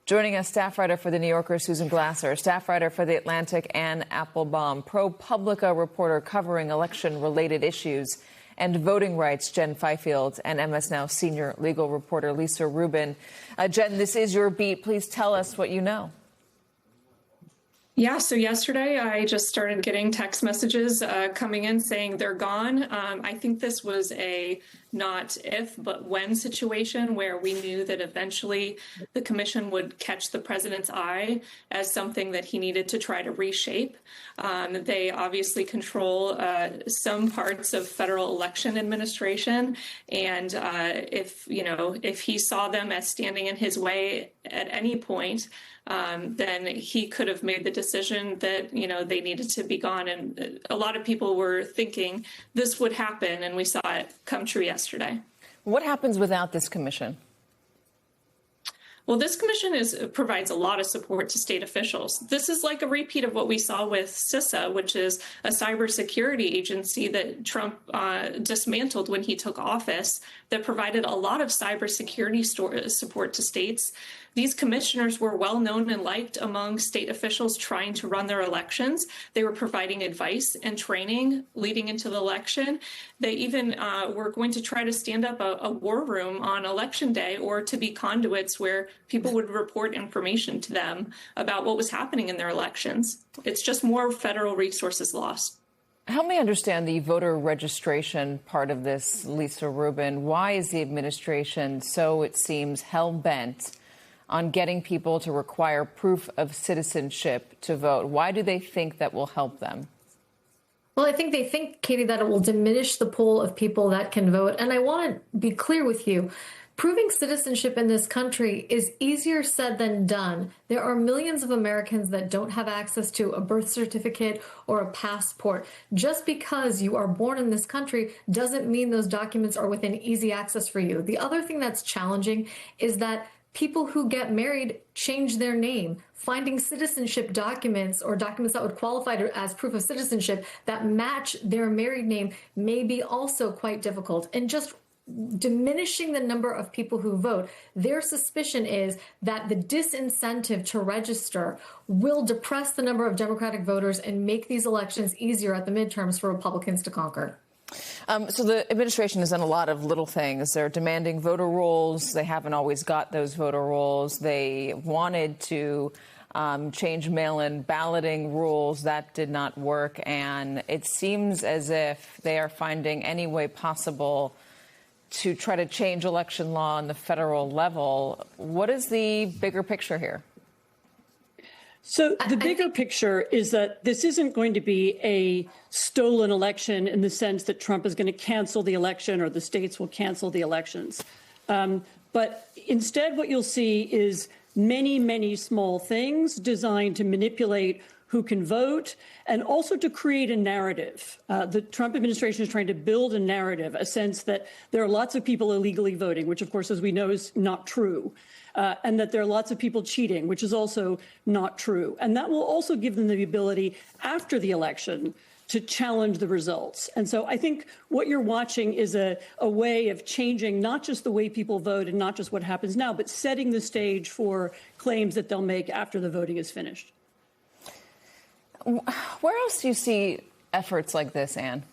Joining us, staff writer for The New Yorker, Susan Glasser, staff writer for The Atlantic, Anne Applebaum, ProPublica reporter covering election-related issues and voting rights, Jen Fifield, and MS Now senior legal reporter Lisa Rubin. Jen, this is your beat. Please tell us what you know. Yeah, so yesterday I just started getting text messages coming in saying they're gone. I think this was a not if, but when situation where we knew that eventually the commission would catch the president's eye as something that he needed to try to reshape. They obviously control some parts of federal election administration. And if he saw them as standing in his way at any point, then he could have made the decision that, they needed to be gone. And a lot of people were thinking this would happen, and we saw it come true yesterday. What happens without this commission? Well, this commission provides a lot of support to state officials. This is like a repeat of what we saw with CISA, which is a cybersecurity agency that Trump dismantled when he took office, that provided a lot of cybersecurity support to states. These commissioners were well known and liked among state officials trying to run their elections. They were providing advice and training leading into the election. They even were going to try to stand up a war room on election day, or to be conduits where people would report information to them about what was happening in their elections. It's just more federal resources lost. Help me understand the voter registration part of this, Lisa Rubin. Why is the administration so, it seems, hell-bent on getting people to require proof of citizenship to vote? Why do they think that will help them? Well, I think they think, Katie, that it will diminish the pool of people that can vote. And I want to be clear with you. Proving citizenship in this country is easier said than done. There are millions of Americans that don't have access to a birth certificate or a passport. Just because you are born in this country doesn't mean those documents are within easy access for you. The other thing that's challenging is that people who get married change their name. Finding citizenship documents or documents that would qualify as proof of citizenship that match their married name may be also quite difficult. And just diminishing the number of people who vote, their suspicion is that the disincentive to register will depress the number of Democratic voters and make these elections easier at the midterms for Republicans to conquer. So the administration has done a lot of little things. They're demanding voter rolls. They haven't always got those voter rolls. They wanted to change mail-in balloting rules. That did not work. And it seems as if they are finding any way possible to try to change election law on the federal level. What is the bigger picture here? So the bigger picture is that this isn't going to be a stolen election in the sense that Trump is going to cancel the election or the states will cancel the elections. But instead, what you'll see is many, many small things designed to manipulate who can vote and also to create a narrative. The Trump administration is trying to build a narrative, a sense that there are lots of people illegally voting, which, of course, as we know, is not true. And that there are lots of people cheating, which is also not true. And that will also give them the ability after the election to challenge the results. And so I think what you're watching is a way of changing not just the way people vote and not just what happens now, but setting the stage for claims that they'll make after the voting is finished. Where else do you see efforts like this, Anne?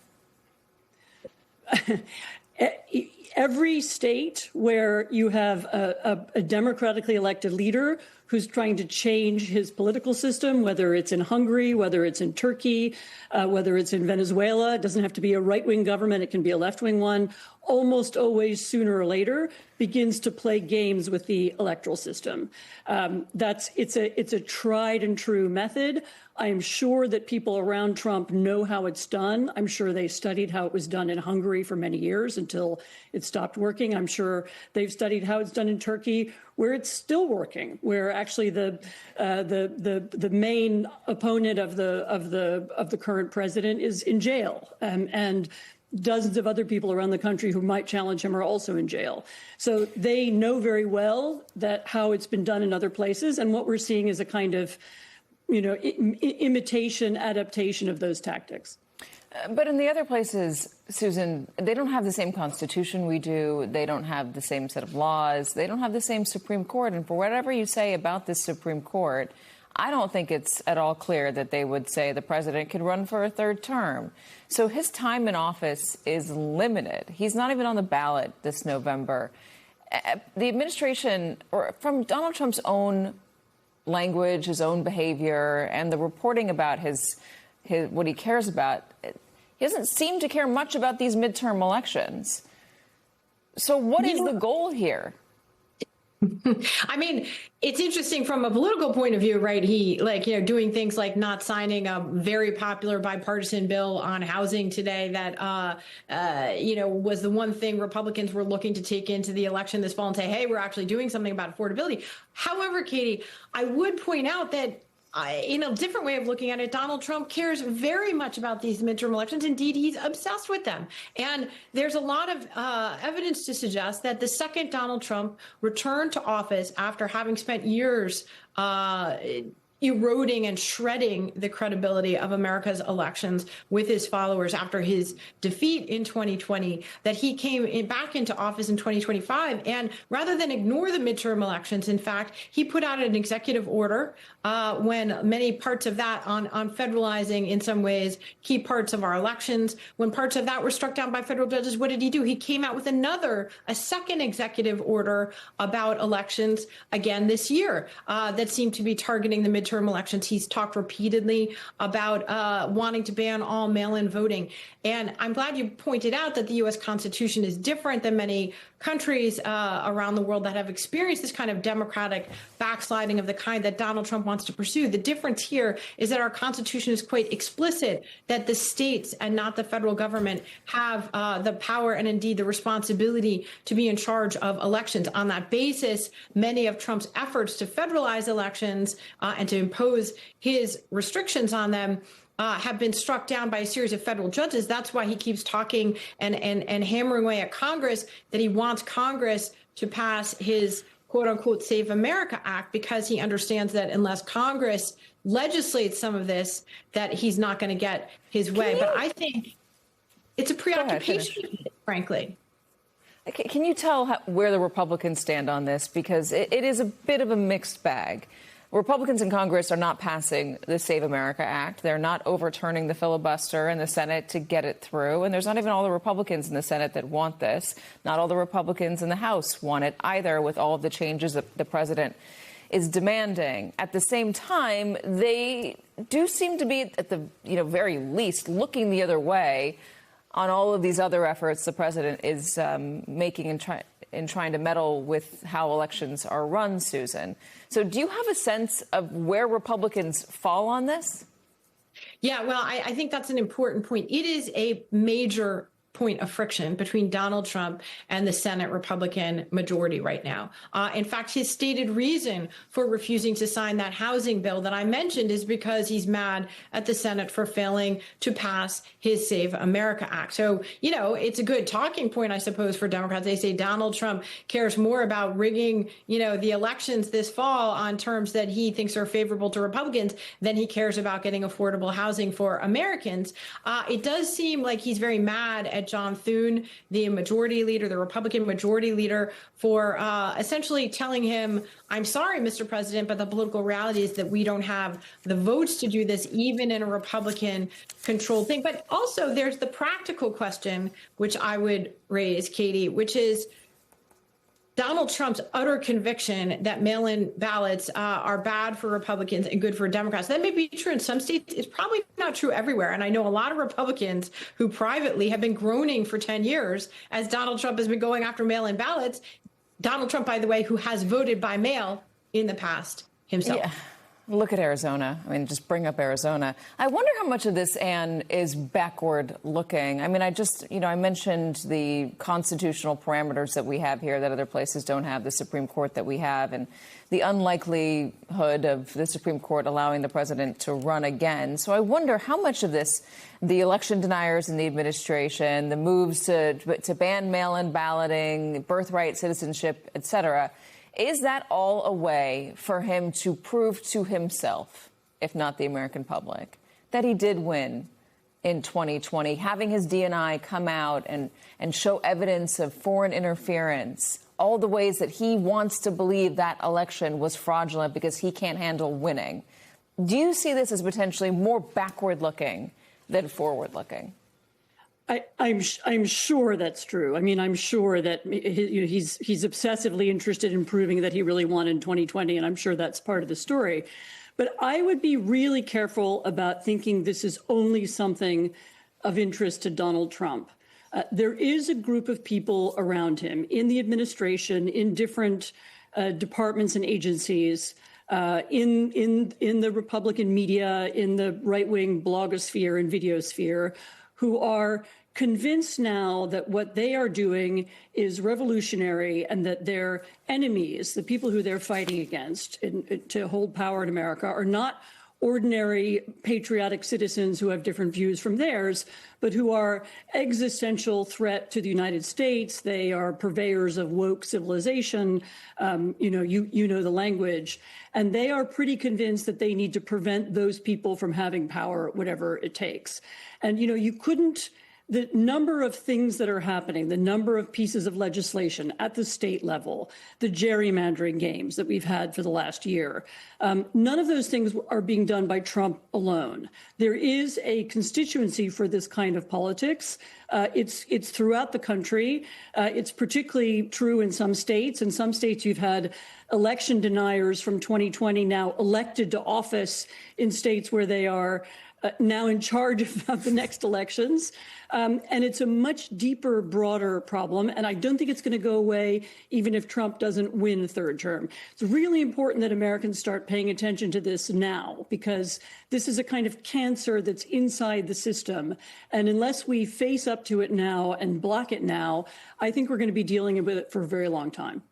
Every state where you have a democratically elected leader who's trying to change his political system, whether it's in Hungary, whether it's in Turkey, whether it's in Venezuela, it doesn't have to be a right-wing government, it can be a left-wing one, almost always sooner or later begins to play games with the electoral system. It's a tried and true method. I am sure that people around Trump know how it's done. I'm sure they studied how it was done in Hungary for many years until it stopped working. I'm sure they've studied how it's done in Turkey, where it's still working, where actually the main opponent of the current president is in jail, and dozens of other people around the country who might challenge him are also in jail. So they know very well that how it's been done in other places, and what we're seeing is a kind of imitation, adaptation of those tactics. But in the other places, Susan, they don't have the same constitution we do. They don't have the same set of laws. They don't have the same Supreme Court. And for whatever you say about this Supreme Court, I don't think it's at all clear that they would say the president could run for a third term. So his time in office is limited. He's not even on the ballot this November. The administration, or from Donald Trump's own language, his own behavior, and the reporting about his what he cares about, he doesn't seem to care much about these midterm elections. So what is the goal here? I mean, it's interesting from a political point of view, right? He doing things like not signing a very popular bipartisan bill on housing today that, was the one thing Republicans were looking to take into the election this fall and say, hey, we're actually doing something about affordability. However, Katie, I would point out that in a different way of looking at it, Donald Trump cares very much about these midterm elections. Indeed, he's obsessed with them. And there's a lot of evidence to suggest that the second Donald Trump returned to office after having spent years eroding and shredding the credibility of America's elections with his followers after his defeat in 2020, that he came back into office in 2025. And rather than ignore the midterm elections, in fact, he put out an executive order when many parts of that on federalizing, in some ways, key parts of our elections, when parts of that were struck down by federal judges, what did he do? He came out with a second executive order about elections again this year that seemed to be targeting the midterm elections. He's talked repeatedly about wanting to ban all mail-in voting. And I'm glad you pointed out that the U.S. Constitution is different than many countries around the world that have experienced this kind of democratic backsliding of the kind that Donald Trump wants to pursue. The difference here is that our Constitution is quite explicit that the states and not the federal government have the power and indeed the responsibility to be in charge of elections. On that basis, many of Trump's efforts to federalize elections and to impose his restrictions on them have been struck down by a series of federal judges. That's why he keeps talking and hammering away at Congress that he wants Congress to pass his quote unquote Save America Act, because he understands that unless Congress legislates some of this, that he's not going to get his way. But I think it's a preoccupation, frankly. Can you tell where the Republicans stand on this? Because it is a bit of a mixed bag. Republicans in Congress are not passing the Save America Act. They're not overturning the filibuster in the Senate to get it through. And there's not even all the Republicans in the Senate that want this. Not all the Republicans in the House want it either, with all of the changes that the president is demanding. At the same time, they do seem to be, at the very least, looking the other way on all of these other efforts the president is making in trying to meddle with how elections are run, Susan. So do you have a sense of where Republicans fall on this? Yeah, well, I think that's an important point. It is a major point of friction between Donald Trump and the Senate Republican majority right now. In fact, his stated reason for refusing to sign that housing bill that I mentioned is because he's mad at the Senate for failing to pass his Save America Act. So, it's a good talking point, I suppose, for Democrats. They say Donald Trump cares more about rigging, the elections this fall on terms that he thinks are favorable to Republicans than he cares about getting affordable housing for Americans. It does seem like he's very mad at John Thune, the majority leader, the Republican majority leader, for essentially telling him, I'm sorry, Mr. President, but the political reality is that we don't have the votes to do this, even in a Republican-controlled thing. But also there's the practical question, which I would raise, Katie, which is Donald Trump's utter conviction that mail-in ballots are bad for Republicans and good for Democrats. That may be true in some states. It's probably not true everywhere. And I know a lot of Republicans who privately have been groaning for 10 years as Donald Trump has been going after mail-in ballots. Donald Trump, by the way, who has voted by mail in the past himself. Yeah. Look at Arizona. I mean, just bring up Arizona. I wonder how much of this, Anne, is backward looking. I mean, I mentioned the constitutional parameters that we have here that other places don't have, the Supreme Court that we have, and the unlikelihood of the Supreme Court allowing the president to run again. So I wonder how much of this, the election deniers in the administration, the moves to ban mail-in balloting, birthright citizenship, et cetera, is that all a way for him to prove to himself, if not the American public, that he did win in 2020, having his DNI come out and show evidence of foreign interference, all the ways that he wants to believe that election was fraudulent because he can't handle winning. Do you see this as potentially more backward-looking than forward-looking? I'm sure that's true. I mean, I'm sure that he's obsessively interested in proving that he really won in 2020, and I'm sure that's part of the story. But I would be really careful about thinking this is only something of interest to Donald Trump. There is a group of people around him in the administration, in different departments and agencies, in the Republican media, in the right-wing blogosphere and videosphere, who are convinced now that what they are doing is revolutionary and that their enemies, the people who they're fighting against to hold power in America, are not ordinary patriotic citizens who have different views from theirs, but who are existential threat to the United States. They are purveyors of woke civilization. You know the language. And they are pretty convinced that they need to prevent those people from having power, whatever it takes. And, the number of things that are happening, the number of pieces of legislation at the state level, the gerrymandering games that we've had for the last year, none of those things are being done by Trump alone. There is a constituency for this kind of politics. It's throughout the country. It's particularly true in some states. In some states, you've had election deniers from 2020 now elected to office in states where they are now in charge of the next elections. And it's a much deeper, broader problem. And I don't think it's going to go away even if Trump doesn't win a third term. It's really important that Americans start paying attention to this now, because this is a kind of cancer that's inside the system. And unless we face up to it now and block it now, I think we're going to be dealing with it for a very long time.